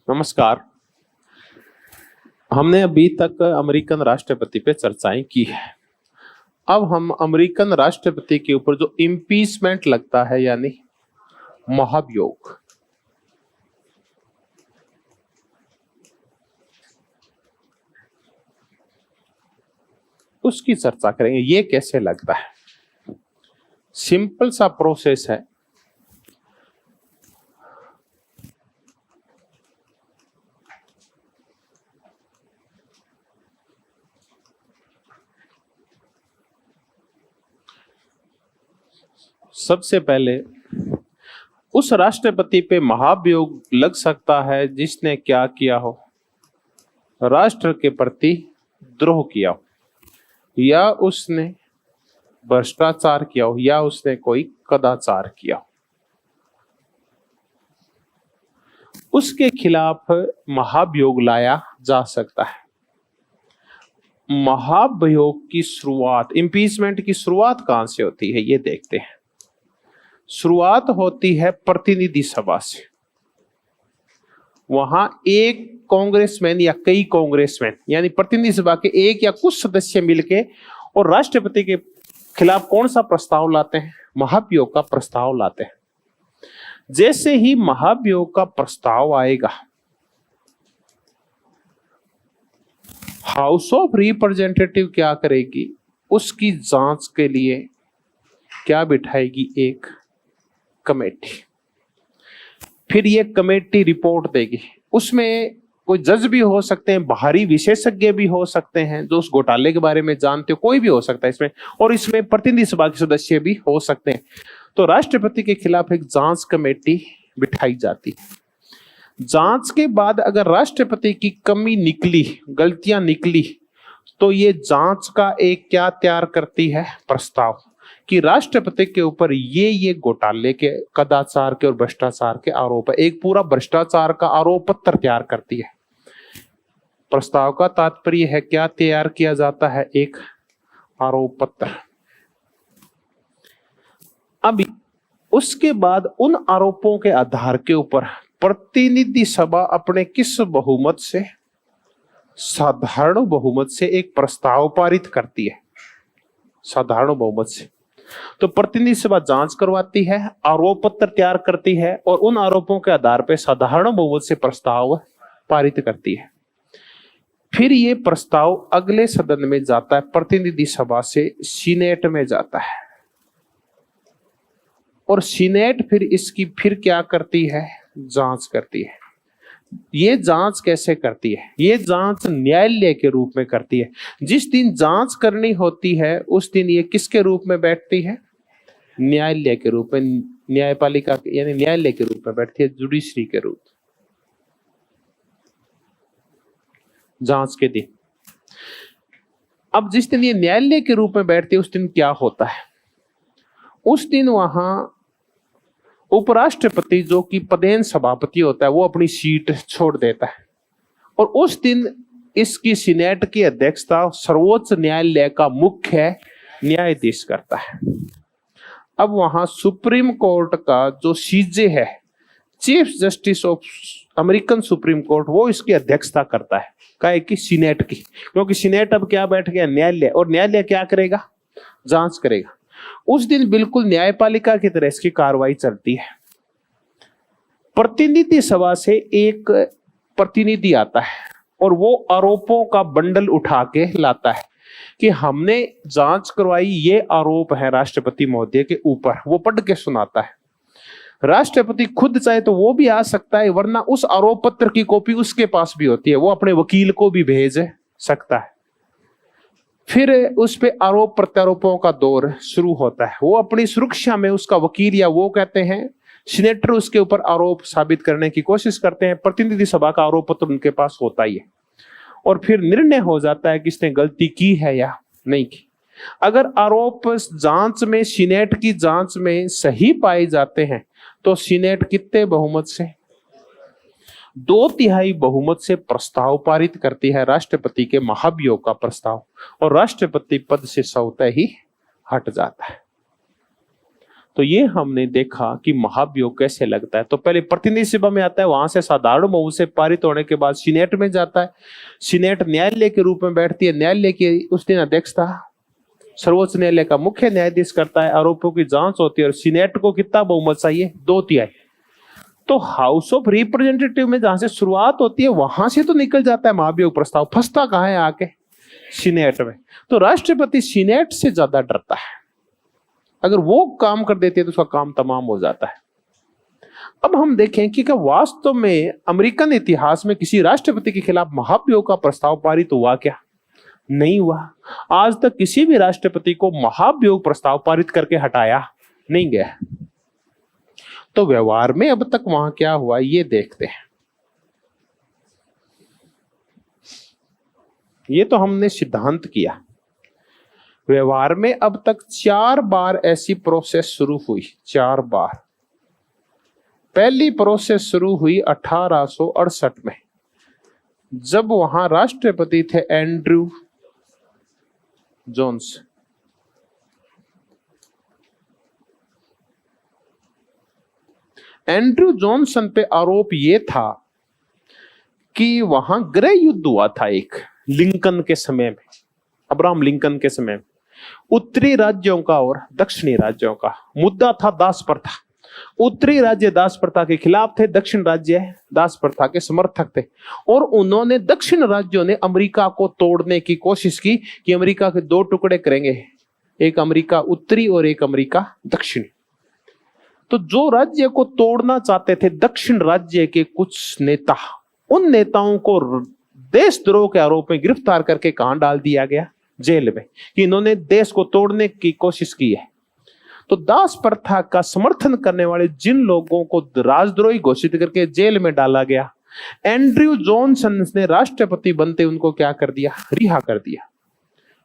नमस्कार। हमने अभी तक अमेरिकन राष्ट्रपति पे चर्चाएं की है। अब हम अमेरिकन राष्ट्रपति के ऊपर जो इम्पीचमेंट लगता है यानी महाभियोग, उसकी चर्चा करेंगे। ये कैसे लगता है? सिंपल सा प्रोसेस है। सबसे पहले उस राष्ट्रपति पे महाभियोग लग सकता है जिसने क्या किया हो, राष्ट्र के प्रति द्रोह किया हो, या उसने भ्रष्टाचार किया हो, या उसने कोई कदाचार किया हो। उसके खिलाफ महाभियोग लाया जा सकता है। महाभियोग की शुरुआत, इम्पीचमेंट की शुरुआत कहां से होती है ये देखते हैं। शुरुआत होती है प्रतिनिधि सभा से। वहां एक कांग्रेसमैन या कई कांग्रेसमैन यानी प्रतिनिधि सभा के एक या कुछ सदस्य मिलके और राष्ट्रपति के खिलाफ कौन सा प्रस्ताव लाते हैं? महाभियोग का प्रस्ताव लाते हैं। जैसे ही महाभियोग का प्रस्ताव आएगा, हाउस ऑफ रिप्रेजेंटेटिव क्या करेगी? उसकी जांच के लिए क्या बिठाएगी? एक कमेटी। फिर ये कमेटी रिपोर्ट देगी। उसमें कोई जज भी हो सकते हैं, बाहरी विशेषज्ञ भी हो सकते हैं जो उस घोटाले के बारे में जानते हो, कोई भी हो सकता है इसमें, और इसमें प्रतिनिधि सभा के सदस्य भी हो सकते हैं। तो राष्ट्रपति के खिलाफ एक जांच कमेटी बिठाई जाती है। जांच के बाद अगर राष्ट्रपति की कमी निकली, गलतियां निकली, तो ये जांच का एक क्या तैयार करती है? प्रस्ताव कि राष्ट्रपति के ऊपर ये घोटाले के, कदाचार के और भ्रष्टाचार के आरोप है। एक पूरा भ्रष्टाचार का आरोप पत्र तैयार करती है। प्रस्ताव का तात्पर्य है क्या तैयार किया जाता है? एक आरोप पत्र। अब उसके बाद उन आरोपों के आधार के ऊपर प्रतिनिधि सभा अपने किस बहुमत से? साधारण बहुमत से एक प्रस्ताव पारित करती है। साधारण बहुमत से। तो प्रतिनिधि सभा जांच करवाती है, आरोप पत्र तैयार करती है और उन आरोपों के आधार पर साधारण बहुमत से प्रस्ताव पारित करती है। फिर ये प्रस्ताव अगले सदन में जाता है, प्रतिनिधि सभा से सीनेट में जाता है, और सीनेट फिर इसकी फिर क्या करती है? जांच करती है। ये जांच कैसे करती है? ये जांच न्यायालय के रूप में करती है। जिस दिन जांच करनी होती है उस दिन ये किसके रूप में बैठती है? न्यायालय के रूप में, न्यायपालिका यानी न्यायालय के रूप में बैठती है, जुडिशरी के रूप। जांच के दिन, अब जिस दिन ये न्यायालय के रूप में बैठती है उस दिन क्या होता है? उस दिन वहां उपराष्ट्रपति जो कि पदेन सभापति होता है वो अपनी सीट छोड़ देता है, और उस दिन इसकी सीनेट की अध्यक्षता सर्वोच्च न्यायालय का मुख्य न्यायाधीश करता है। अब वहां सुप्रीम कोर्ट का जो सीजे है, chief justice of American supreme court, वो इसकी अध्यक्षता करता है। काहे की? सीनेट की। क्योंकि सीनेट अब क्या बैठ गया? न्यायालय। और न्यायालय क्या करेगा? जांच करेगा। उस दिन बिल्कुल न्यायपालिका की तरह इसकी कार्रवाई चलती है। प्रतिनिधि सभा से एक प्रतिनिधि आता है और वो आरोपों का बंडल उठा के लाता है कि हमने जांच करवाई, ये आरोप है राष्ट्रपति महोदय के ऊपर। वो पढ़ के सुनाता है। राष्ट्रपति खुद चाहे तो वो भी आ सकता है, वरना उस आरोप पत्र की कॉपी उसके पास भी होती है, वो अपने वकील को भी भेज सकता है। फिर उस पे आरोप प्रत्यारोपों का दौर शुरू होता है। वो अपनी सुरक्षा में उसका वकील या वो कहते हैं सीनेटर उसके ऊपर आरोप साबित करने की कोशिश करते हैं। प्रतिनिधि सभा का आरोप पत्र उनके पास होता ही है, और फिर निर्णय हो जाता है कि इसने गलती की है या नहीं की। अगर आरोप जांच में, सीनेट की जांच में सही पाए जाते हैं तो सीनेट कितने बहुमत से? 2/3 बहुमत से प्रस्ताव पारित करती है राष्ट्रपति के महाभियोग का प्रस्ताव, और राष्ट्रपति पद से स्वतः ही हट जाता है। तो ये हमने देखा कि महाभियोग कैसे लगता है। तो पहले प्रतिनिधि सभा में आता है, वहां से साधारण बहुमत से पारित होने के बाद सीनेट में जाता है। सीनेट न्यायालय के रूप में बैठती है, न्यायालय की उस दिन अध्यक्षता सर्वोच्च न्यायालय का मुख्य न्यायाधीश करता है, आरोपों की जांच होती है। और सीनेट को कितना बहुमत चाहिए? 2/3। तो हाउस ऑफ रिप्रेजेंटेटिव में जहां से शुरुआत होती है वहां से तो निकल जाता है महाभियोग प्रस्ताव, फंसता कहां है? आके सीनेट में। तो राष्ट्रपति सीनेट से ज्यादा डरता है, अगर वो काम कर देते हैं तो उसका काम तमाम हो जाता है। अब हम देखें कि क्या वास्तव में अमेरिकन इतिहास में किसी राष्ट्रपति के खिलाफ महाभियोग का प्रस्ताव पारित हुआ क्या? नहीं हुआ। आज तक किसी भी राष्ट्रपति को महाभियोग प्रस्ताव पारित करके हटाया नहीं गया। तो व्यवहार में अब तक वहां क्या हुआ ये देखते हैं। ये तो हमने सिद्धांत किया। व्यवहार में अब तक 4 बार ऐसी प्रोसेस शुरू हुई, 4 बार। पहली प्रोसेस शुरू हुई 1868 में, जब वहां राष्ट्रपति थे एंड्रयू जोन्स। एंड्रयू जॉनसन पे आरोप यह था कि वहां गृह युद्ध हुआ था एक, लिंकन के समय में, अब्राहम लिंकन के समय में, उत्तरी राज्यों का और दक्षिणी राज्यों का। मुद्दा था दास प्रथा। उत्तरी राज्य दास प्रथा के खिलाफ थे, दक्षिण राज्य दास प्रथा के समर्थक थे। और उन्होंने, दक्षिण राज्यों ने अमेरिका को तोड़ने की कोशिश की कि अमेरिका के 2 टुकड़े करेंगे, एक अमेरिका उत्तरी और एक अमेरिका दक्षिणी। तो जो राज्य को तोड़ना चाहते थे दक्षिण राज्य के कुछ नेता, उन नेताओं को देशद्रोह के आरोप में गिरफ्तार करके कहां डाल दिया गया? जेल में, कि इन्होंने देश को तोड़ने की कोशिश की है। तो दास प्रथा का समर्थन करने वाले जिन लोगों को राजद्रोही घोषित करके जेल में डाला गया, एंड्रयू जॉनसन ने राष्ट्रपति बनते उनको क्या कर दिया? रिहा कर दिया।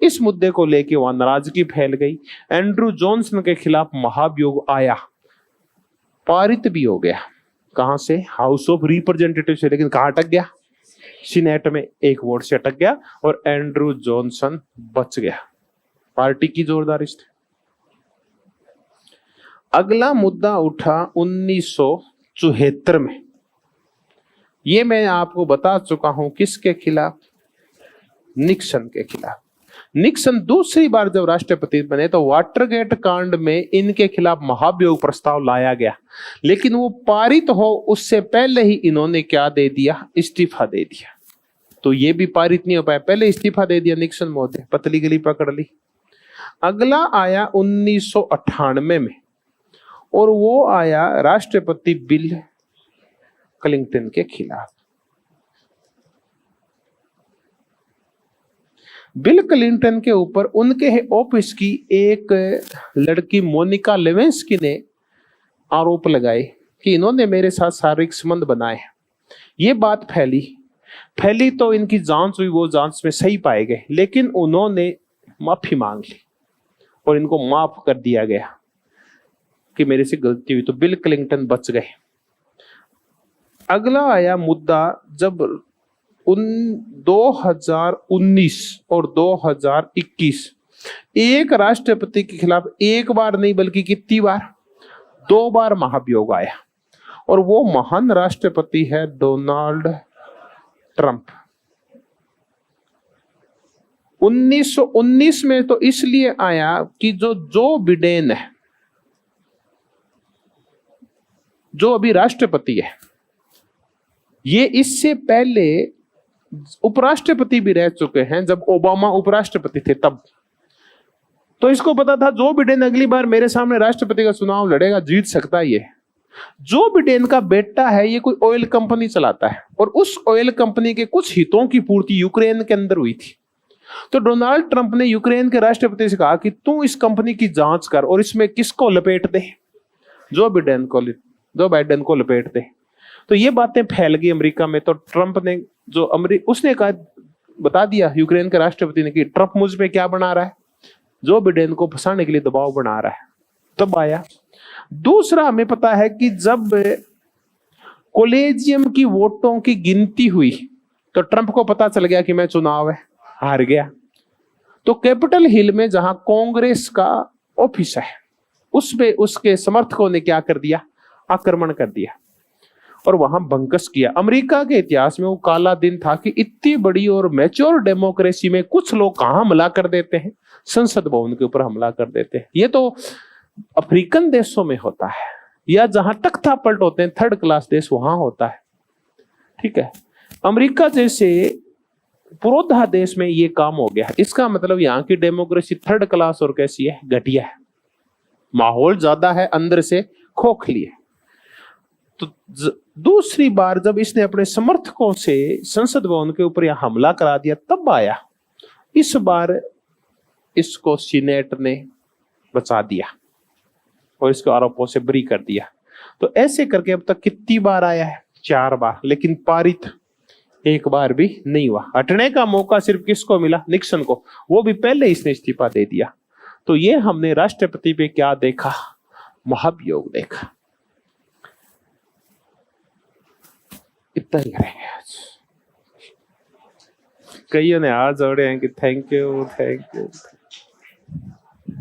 इस मुद्दे को लेकर वहां नाराजगी फैल गई। एंड्रयू जॉनसन के खिलाफ महाभियोग आया, पारित भी हो गया। कहां से? हाउस ऑफ रिप्रेजेंटेटिव से। लेकिन कहां अटक गया? सीनेट में 1 वोट से अटक गया और एंड्रयू जॉनसन बच गया। पार्टी की जोरदार स्थिति। अगला मुद्दा उठा 1974 में। ये मैं आपको बता चुका हूं, किसके खिलाफ? निक्सन के खिलाफ। निक्सन दूसरी बार जब राष्ट्रपति बने तो वाटरगेट कांड में इनके खिलाफ महाभियोग प्रस्ताव लाया गया, लेकिन वो पारित हो उससे पहले ही इन्होंने क्या दे दिया? इस्तीफा दे दिया। तो ये भी पारित नहीं हो पाया, पहले इस्तीफा दे दिया निक्सन महोदय, पतली गली पकड़ ली। अगला आया 1998 में, और वो आया राष्ट्रपति बिल क्लिंटन के खिलाफ। बिल क्लिंटन के ऊपर उनके ऑफिस की एक लड़की मोनिका लेविंस्की ने आरोप लगाए कि इन्होंने मेरे साथ शारीरिक संबंध बनाए। ये बात फैली तो इनकी जांच हुई, वो जांच में सही पाए गए, लेकिन उन्होंने माफी मांग ली और इनको माफ कर दिया गया कि मेरे से गलती हुई। तो बिल क्लिंटन बच गए। अगला आया मुद्दा जब 2019 और 2021 एक राष्ट्रपति के खिलाफ एक बार नहीं बल्कि कितनी बार? 2 बार महाभियोग आया, और वो महान राष्ट्रपति है डोनाल्ड ट्रंप। 1919 में तो इसलिए आया कि जो बिडेन है, जो अभी राष्ट्रपति है, ये इससे पहले उपराष्ट्रपति भी रह चुके हैं। जब ओबामा उपराष्ट्रपति थे तब तो इसको पता था जो बिडेन अगली बार मेरे सामने राष्ट्रपति का चुनाव लड़ेगा, जीत सकता है। ये जो बिडेन का बेटा है, ये कोई ऑयल कंपनी चलाता है, और उस ऑयल कंपनी के कुछ हितों की पूर्ति यूक्रेन के अंदर हुई थी। तो डोनाल्ड ट्रंप ने यूक्रेन के राष्ट्रपति से कहा कि तू इस कंपनी की जांच कर और इसमें किसको लपेट दे? जो बाइडेन को लपेट दे। तो ये बातें फैल गई अमेरिका में। तो ट्रंप ने उसने कहा, बता दिया यूक्रेन के राष्ट्रपति ने कि ट्रंप मुझ पे क्या बना रहा है? जो बिडेन को फंसाने के लिए दबाव बना रहा है। तब आया दूसरा, हमें पता है कि जब कॉलेजियम की वोटों की गिनती हुई तो ट्रंप को पता चल गया कि मैं चुनाव है हार गया। तो कैपिटल हिल में जहां कांग्रेस का ऑफिस है, उसमें उसके समर्थकों ने क्या कर दिया, आक्रमण कर दिया और वहां बंकस किया। अमेरिका के इतिहास में वो काला दिन था कि इतनी बड़ी और मैच्योर डेमोक्रेसी में कुछ लोग कहां हमला कर देते हैं, संसद भवन के ऊपर हमला कर देते हैं। ये तो अफ्रीकन देशों में होता है, या जहां तख्ता पलट होते हैं थर्ड क्लास देश, वहां होता है। ठीक है, अमेरिका जैसे पुरोधा देश में ये काम हो गया। इसका मतलब यहाँ की डेमोक्रेसी थर्ड क्लास और कैसी है, घटिया है, माहौल ज्यादा है, अंदर से खोखली है। तो दूसरी बार जब इसने अपने समर्थकों से संसद भवन के ऊपर यह हमला करा दिया तब आया। इस बार इसको सीनेट ने बचा दिया और इसके आरोपों से बरी कर दिया। तो ऐसे करके अब तक कितनी बार आया है, 4 बार, लेकिन पारित एक बार भी नहीं हुआ। हटने का मौका सिर्फ किसको मिला, निक्सन को, वो भी पहले इसने इस्तीफा दे दिया। तो ये हमने राष्ट्रपति पे क्या देखा, महाभियोग देखा। इतना ही करेंगे आज। कईयों ने हाथ जोड़े हैं कि थैंक यू।